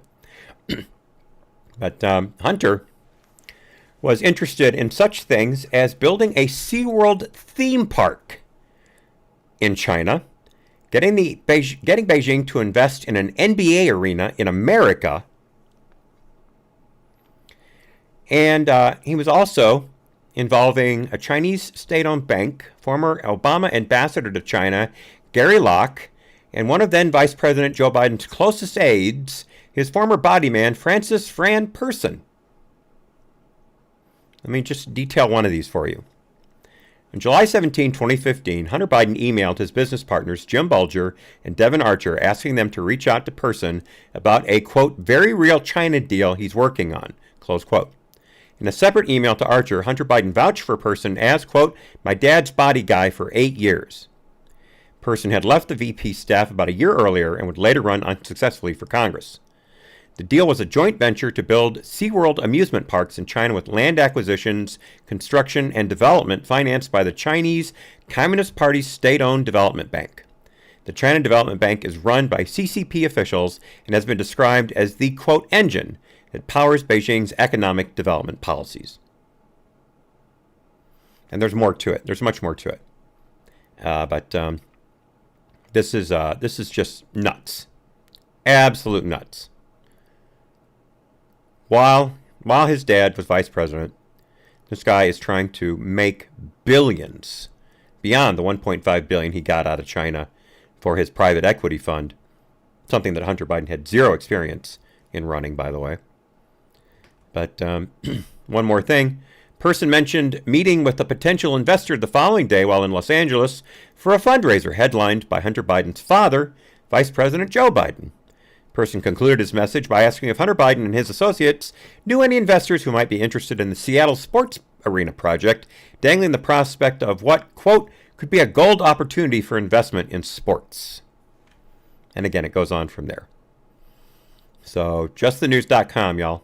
But Hunter was interested in such things as building a SeaWorld theme park in China, getting Beijing to invest in an NBA arena in America, and he was also involving a Chinese state-owned bank, former Obama ambassador to China, Gary Locke, and one of then Vice President Joe Biden's closest aides, his former body man, Francis Fran Person. Let me just detail one of these for you. On July 17, 2015, Hunter Biden emailed his business partners Jim Bulger and Devin Archer asking them to reach out to Person about a, quote, very real China deal he's working on, close quote. In a separate email to Archer, Hunter Biden vouched for Person as, quote, my dad's body guy for 8 years. Person had left the VP staff about a year earlier and would later run unsuccessfully for Congress. The deal was a joint venture to build SeaWorld amusement parks in China with land acquisitions, construction, and development financed by the Chinese Communist Party's state-owned development bank. The China Development Bank is run by CCP officials and has been described as the, quote, engine that powers Beijing's economic development policies. And there's more to it. There's much more to it. But this is just nuts. Absolute nuts. While his dad was vice president, this guy is trying to make billions beyond the $1.5 billion he got out of China for his private equity fund, something that Hunter Biden had zero experience in running, by the way. But one more thing. Person mentioned meeting with a potential investor the following day while in Los Angeles for a fundraiser headlined by Hunter Biden's father, Vice President Joe Biden. Person concluded his message by asking if Hunter Biden and his associates knew any investors who might be interested in the Seattle sports arena project, dangling the prospect of what, quote, could be a gold opportunity for investment in sports. And again, it goes on from there. So, justthenews.com, y'all.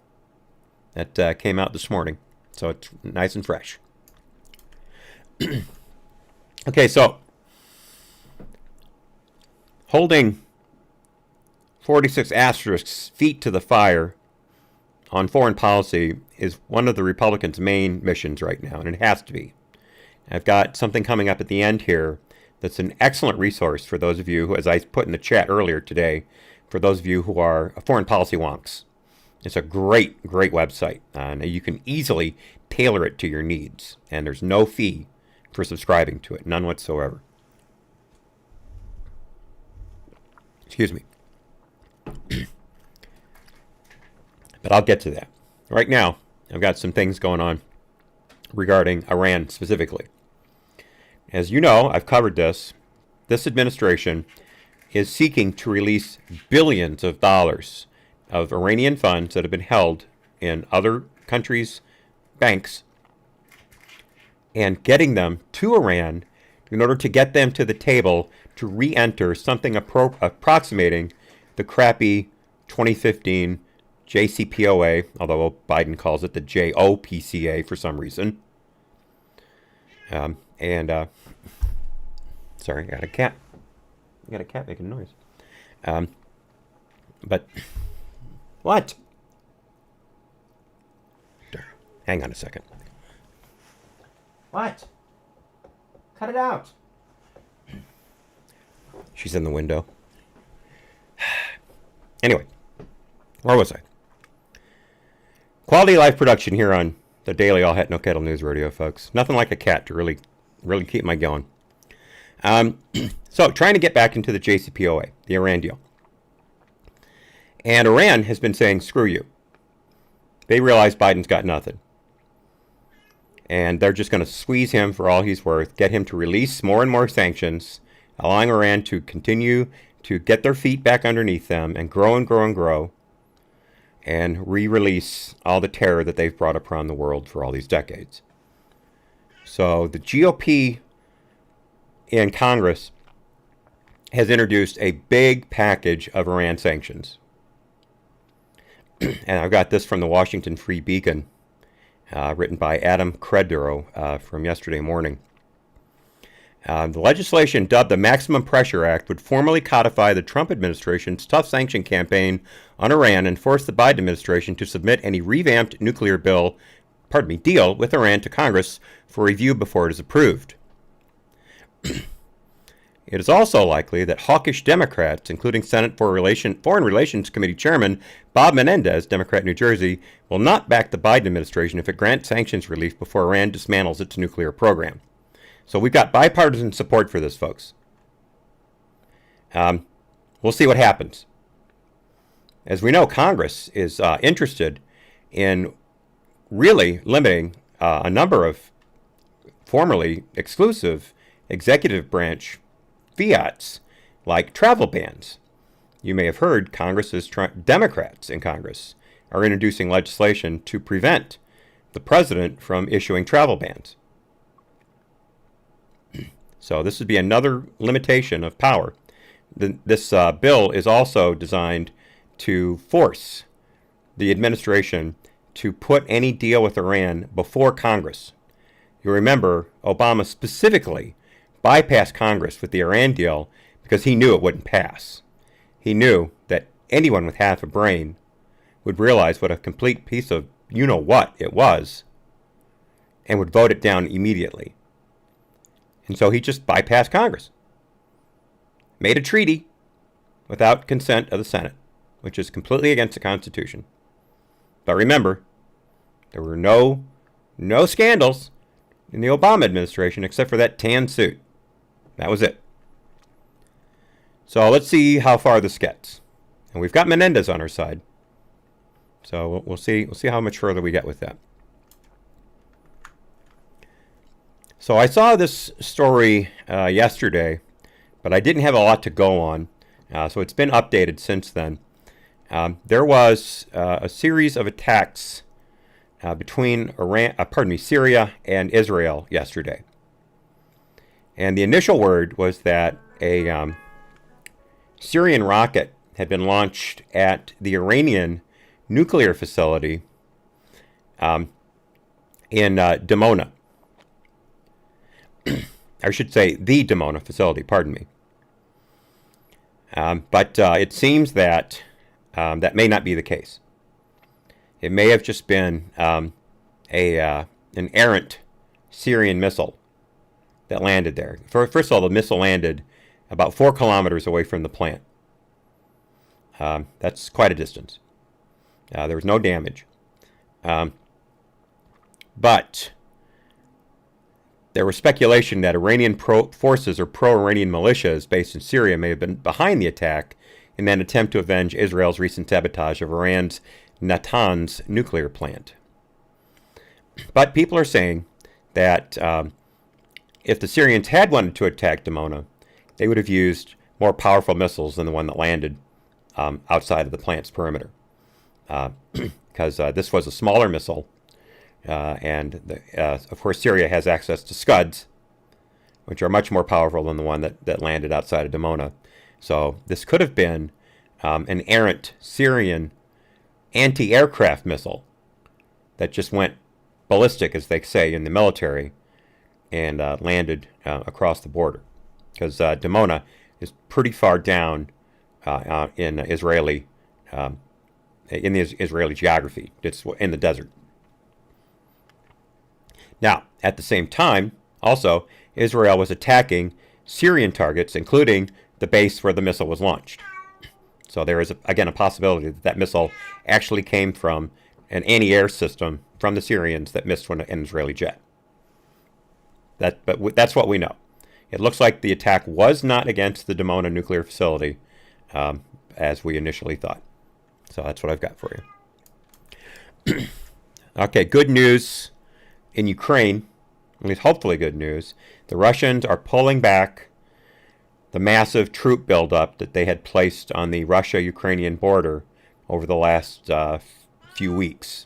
That came out this morning. So it's nice and fresh. Okay, so holding 46 asterisks feet to the fire on foreign policy is one of the Republicans' main missions right now, and it has to be. I've got something coming up at the end here that's an excellent resource for those of you who, as I put in the chat earlier today, for those of you who are foreign policy wonks. It's a great, great website. And you can easily tailor it to your needs. And there's no fee for subscribing to it, none whatsoever. Excuse me. But I'll get to that. Right now, I've got some things going on regarding Iran specifically. As you know, I've covered this. This administration is seeking to release billions of dollars of Iranian funds that have been held in other countries' banks and getting them to Iran in order to get them to the table to re-enter something approximating the crappy 2015 JCPOA, although Biden calls it the JOPCA for some reason. Sorry, I got a cat. I got a cat making noise. But what? Hang on a second. What? Cut it out. She's in the window. Anyway, where was I? Quality life production here on the Daily All Het No Kettle News Radio, folks. Nothing like a cat to really keep my going. So, trying to get back into the JCPOA, the Iran deal. And Iran has been saying, screw you. They realize Biden's got nothing. And they're just going to squeeze him for all he's worth, get him to release more and more sanctions, allowing Iran to continue to get their feet back underneath them and grow and grow and grow, and re-release all the terror that they've brought upon the world for all these decades. So the GOP in Congress has introduced a big package of Iran sanctions. And I've got this from the Washington Free Beacon, written by Adam Credero from yesterday morning. The legislation dubbed the Maximum Pressure Act would formally codify the Trump administration's tough sanction campaign on Iran and force the Biden administration to submit any revamped nuclear deal with Iran to Congress for review before it is approved. It is also likely that hawkish Democrats, including Senate Foreign Relations Committee Chairman Bob Menendez, Democrat New Jersey, will not back the Biden administration if it grants sanctions relief before Iran dismantles its nuclear program. So we've got bipartisan support for this, folks. We'll see what happens. As we know, Congress is interested in really limiting a number of formerly exclusive executive branch fiats, like travel bans. You may have heard Democrats in Congress are introducing legislation to prevent the president from issuing travel bans. So this would be another limitation of power. This bill is also designed to force the administration to put any deal with Iran before Congress. You remember, Obama specifically bypassed Congress with the Iran deal because he knew it wouldn't pass. He knew that anyone with half a brain would realize what a complete piece of you-know-what it was and would vote it down immediately. And so he just bypassed Congress. Made a treaty without consent of the Senate, which is completely against the Constitution. But remember, there were no scandals in the Obama administration except for that tan suit. That was it. So let's see how far this gets. And we've got Menendez on our side. So we'll see how much further we get with that. So I saw this story yesterday, but I didn't have a lot to go on. So it's been updated since then. There was a series of attacks between Syria and Israel yesterday. And the initial word was that a Syrian rocket had been launched at the Iranian nuclear facility in Dimona. I should say the Dimona facility, pardon me. But it seems that that may not be the case. It may have just been an errant Syrian missile that landed there. First of all, the missile landed about 4 kilometers away from the plant. That's quite a distance. There was no damage. But there was speculation that Iranian forces or pro-Iranian militias based in Syria may have been behind the attack in an attempt to avenge Israel's recent sabotage of Iran's Natanz nuclear plant. But people are saying that if the Syrians had wanted to attack Dimona, they would have used more powerful missiles than the one that landed outside of the plant's perimeter. Because this was a smaller missile, and of course Syria has access to Scuds, which are much more powerful than the one that landed outside of Dimona. So this could have been an errant Syrian anti-aircraft missile that just went ballistic, as they say in the military, and landed across the border. Because Dimona is pretty far down in the Israeli geography. It's in the desert. Now, at the same time, also, Israel was attacking Syrian targets, including the base where the missile was launched. So there is, again, a possibility that missile actually came from an anti-air system from the Syrians that missed an Israeli jet. But that's what we know. It looks like the attack was not against the Dimona nuclear facility, as we initially thought. So that's what I've got for you. Okay, good news in Ukraine, at least hopefully good news. The Russians are pulling back the massive troop buildup that they had placed on the Russia-Ukrainian border over the last few weeks.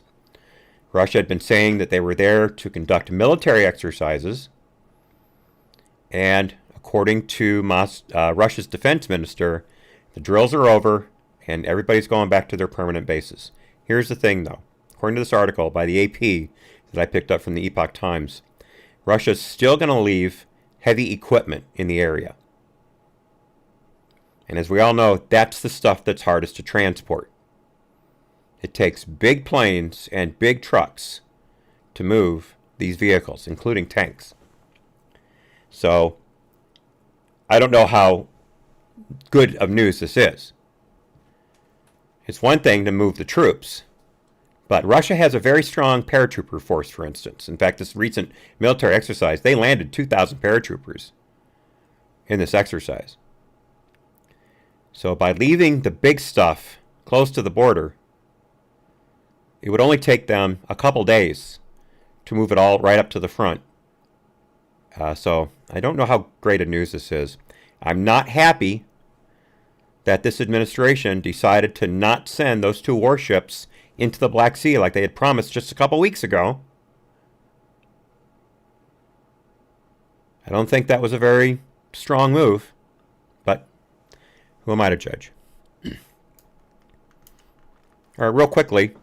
Russia had been saying that they were there to conduct military exercises, and according to Russia's defense minister, the drills are over and everybody's going back to their permanent bases. Here's the thing, though. According to this article by the AP that I picked up from the Epoch Times, Russia's still going to leave heavy equipment in the area. And as we all know, that's the stuff that's hardest to transport. It takes big planes and big trucks to move these vehicles, including tanks. So, I don't know how good of news this is. It's one thing to move the troops, but Russia has a very strong paratrooper force, for instance. In fact, this recent military exercise, they landed 2,000 paratroopers in this exercise. So by leaving the big stuff close to the border, it would only take them a couple days to move it all right up to the front. So I don't know how great a news this is. I'm not happy that this administration decided to not send those 2 warships into the Black Sea like they had promised just a couple weeks ago. I don't think that was a very strong move, but who am I to judge? All right, real quickly,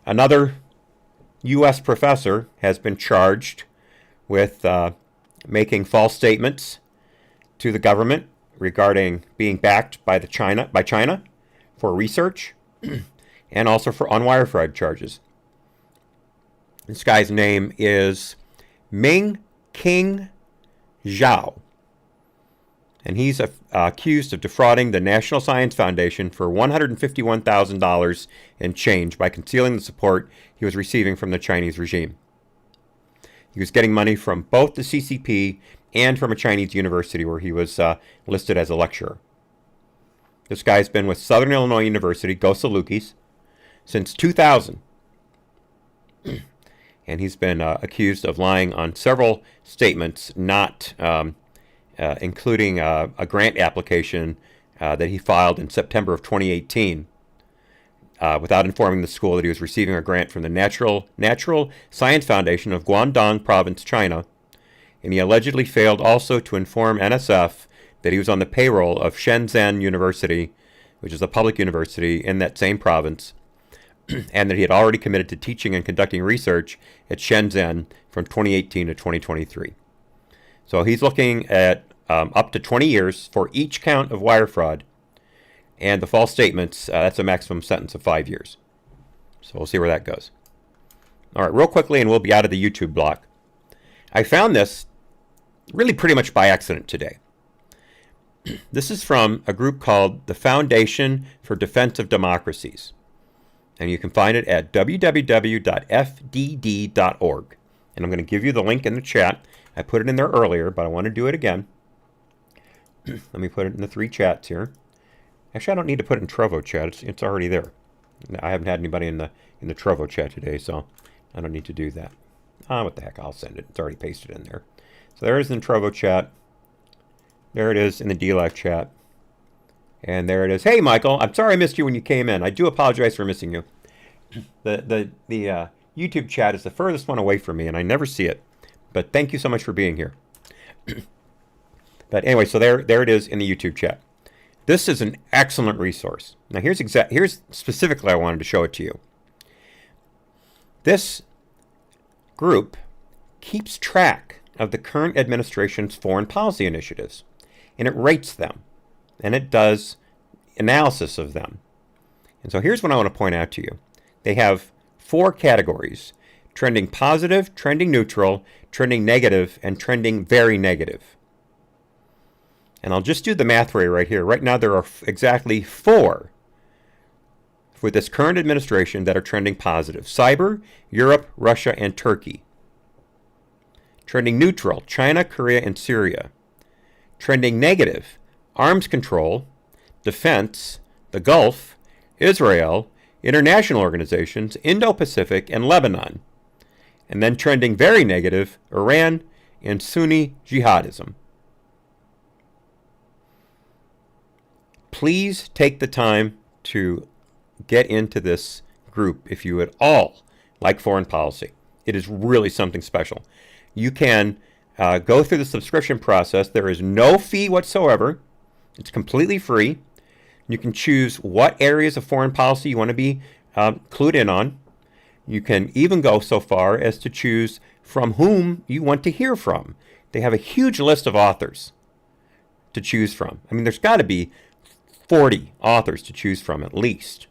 another U.S. professor has been charged with making false statements to the government regarding being backed by China for research and also on wire fraud charges. This guy's name is Ming King Zhao, and he's accused of defrauding the National Science Foundation for $151,000 in change by concealing the support he was receiving from the Chinese regime. He was getting money from both the CCP and from a Chinese university where he was listed as a lecturer. This guy's been with Southern Illinois University, go Salukis, since 2000. And he's been accused of lying on several statements, not including a grant application that he filed in September of 2018 without informing the school that he was receiving a grant from the Natural Science Foundation of Guangdong Province, China. And he allegedly failed also to inform NSF that he was on the payroll of Shenzhen University, which is a public university in that same province, and that he had already committed to teaching and conducting research at Shenzhen from 2018 to 2023. So he's looking at up to 20 years for each count of wire fraud, and the false statements, that's a maximum sentence of 5 years. So we'll see where that goes. All right, real quickly, and we'll be out of the YouTube block. I found this really pretty much by accident today. This is from a group called the Foundation for Defense of Democracies. And you can find it at www.fdd.org. And I'm going to give you the link in the chat. I put it in there earlier, but I want to do it again. Let me put it in the 3 chats here. Actually, I don't need to put it in Trovo chat. It's already there. I haven't had anybody in the Trovo chat today, so I don't need to do that. What the heck? I'll send it. It's already pasted in there. So there it is in Trovo chat. There it is in the DLive chat. And there it is. Hey, Michael. I'm sorry I missed you when you came in. I do apologize for missing you. The YouTube chat is the furthest one away from me, and I never see it. But thank you so much for being here. But anyway, so there it is in the YouTube chat. This is an excellent resource. Now, here's specifically I wanted to show it to you. This group keeps track of the current administration's foreign policy initiatives, and it rates them, and it does analysis of them. And so here's what I want to point out to you. They have 4 categories: trending positive, trending neutral, trending negative, and trending very negative. And I'll just do the math for you right here. Right now there are exactly 4 with this current administration that are trending positive: cyber, Europe, Russia, and Turkey. Trending neutral: China, Korea, and Syria. Trending negative: arms control, defense, the Gulf, Israel, international organizations, Indo-Pacific, and Lebanon. And then trending very negative: Iran and Sunni jihadism. Please take the time to get into this group if you at all like foreign policy. It is really something special. You can go through the subscription process. There is no fee whatsoever. It's completely free. You can choose what areas of foreign policy you want to be clued in on. You can even go so far as to choose from whom you want to hear from. They have a huge list of authors to choose from. I mean, there's got to be 40 authors to choose from at least.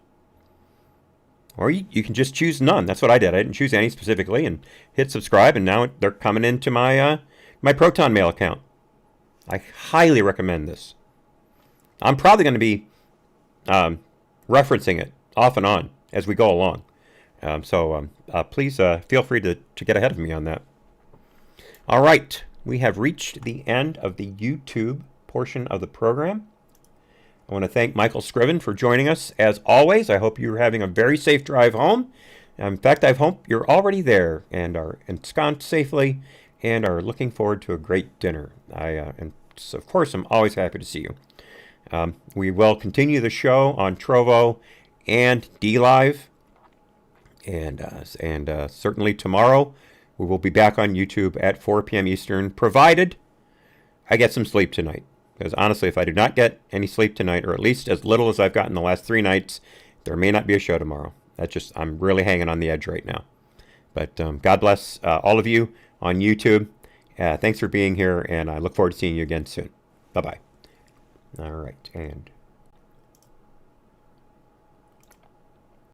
Or you can just choose none. That's what I did. I didn't choose any specifically and hit subscribe, and now they're coming into my my Proton Mail account. I highly recommend this. I'm probably going to be referencing it off and on as we go along. So please feel free to get ahead of me on that. All right. We have reached the end of the YouTube portion of the program. I want to thank Michael Scriven for joining us. As always, I hope you're having a very safe drive home. In fact, I hope you're already there and are ensconced safely and are looking forward to a great dinner. And so, of course, I'm always happy to see you. We will continue the show on Trovo and DLive. And certainly tomorrow we will be back on YouTube at 4 p.m. Eastern, provided I get some sleep tonight. Because honestly, if I do not get any sleep tonight, or at least as little as I've gotten the last 3 nights, there may not be a show tomorrow. I'm really hanging on the edge right now. But God bless all of you on YouTube. Thanks for being here, and I look forward to seeing you again soon. Bye-bye. All right, and